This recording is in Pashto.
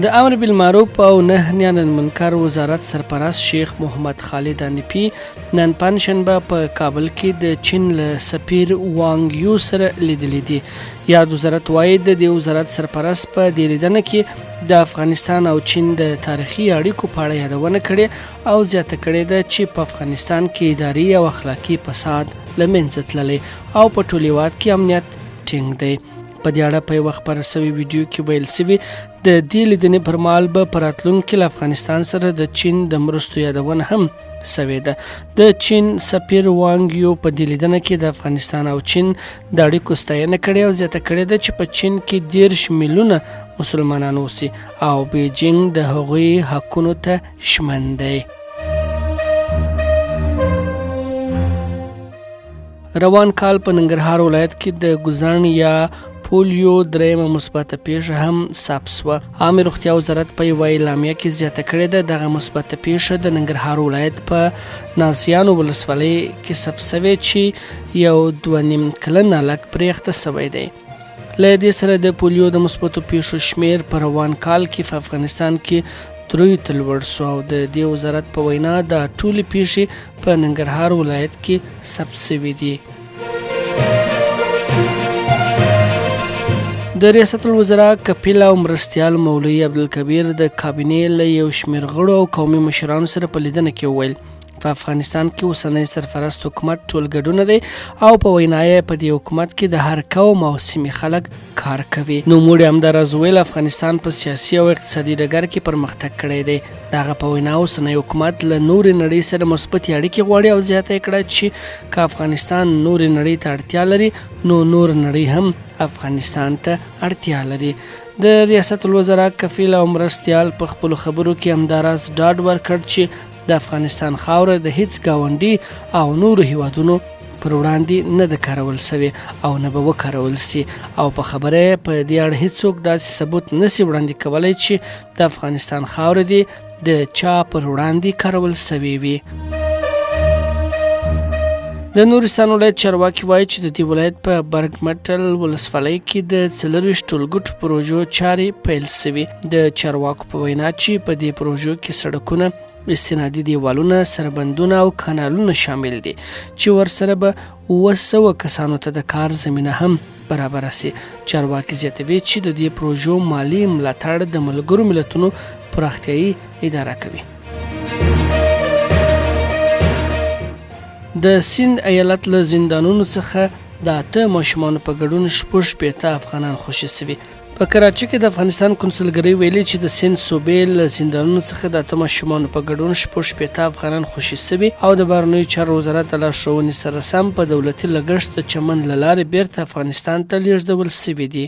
د امر بالمعروف او نهی عن المنکر وزارت سرپرست شیخ محمد خالد انیپی نن پنجشنبه په کابل کې د چین له سفیر وانګ یو سره لیدلي دي. یاد وزارت وایي د دې وزارت سرپرست په دې لیدنه کې د افغانستان او چین د تاریخي اړیکو په اړه یادونه کړې او زیاته کړې ده چې په افغانستان کې اداري او اخلاقي فساد له منځه تللی او په ټول هېواد کې امنیت ټینګ دی. په دې اړه په یوه خپره سوي ویډیو کې ویل سوي د دې لیدنې پر مهال به په راتلونکي له افغانستان سره د چین د مرستو یادونه هم سوې ده. د چین سفیر وانګ یو په دې لیدنه کې د افغانستان او چین د اړیکو ستاینه کړې او زیاته کړې ده چې په چین کې 10 میلیونه مسلمانان اوسي او بیجینګ د هغوی حقونو ته ژمن دی. روان کال په ننګرهار ولایت کې د ګوزڼ یا پولیو درېیمه مثبته پیښه هم ثبت شوه. عامه روغتیا وزارت په یوه اعلامیه کې زیاته کړې ده دغه مثبته پیښه د ننګرهار ولایت په نازیانو ولسوالۍ کې ثبت شوې چې یو 2.5 کلن هلک پرې اخته شوی دی. له دې سره د پولیو د مثبتو پیښو شمیر په روان کال کې په افغانستان کې 3 ته لوړ شو او د دې وزارت په وینا د ټولې پیښې په ننګرهار ولایت کې ثبت شوې دي. د ریاست الوزرا کفیل او مرستیال مولوي عبدالکبیر د کابینې له یو شمېر غړو او قومي مشرانو سره په لیدنه کې وویل په افغانستان کې اوسنی سرپرست حکومت ټول ګډونه دی او په وینا یې په دې حکومت کې د هر قوم او سیمې خلک کار کوي. نوموړي همداراز ویل افغانستان په سیاسي او اقتصادي ډګر کې پرمختګ کړی دی. د هغه په وینا اوسنی حکومت له نورې نړۍ سره مثبتې اړیکې غواړي او زیاته یې کړه چې که افغانستان نورې نړۍ ته اړتیا لري نو نور نړۍ هم افغانستان ته اړتیا لري. د ریاست الوزرا کفیل او مرستیال په خپلو خبرو کې همداراز ډاډ ورکړ چې د افغانستان خاوره د هیڅ ګاونډي او نورو هیوادونو پر وړاندې نه ده کارول سوې او نه به وکارول سي او په خبره په دې اړه هیڅوک داسې ثبوت نسي وړاندې کولی چې د افغانستان خاوره دې د چا پر وړاندې کارول سوې وي. د نورستان ولایت چارواکي وایي چې د دې ولایت په برګمټل ولسوالۍ کې د 24 ټولګټو پروژو چارې پیل سوي. د چارواکو په وینا چې په دې پروژو کې سړکونه، استنادي دیوالونه، سربندونه او کانالونه شامل دي چې ورسره به 900 کسانو ته د کار زمینه هم برابره سي. چارواکي زیاتوي چې د دې پروژو مالی ملاتړ د ملګرو ملتونو پراختیایي اداره کوي. د سیند ایالت له زندانونو څخه د 8 ماشومانو په ګډون 6 افغانان خوشي شوي. په کراچۍ کې د افغانستان کنسولګرۍ ویلي چې د سیند صوبې له زندانونو څخه د 8 ماشومانو په ګډون 6 افغانان خوشي شوي او د بهرنیو چارو وزارت د لارښوونې سره سم په دولتي لګښت د چمن له لارې بیرته افغانستان ته لیږدول شوي دي.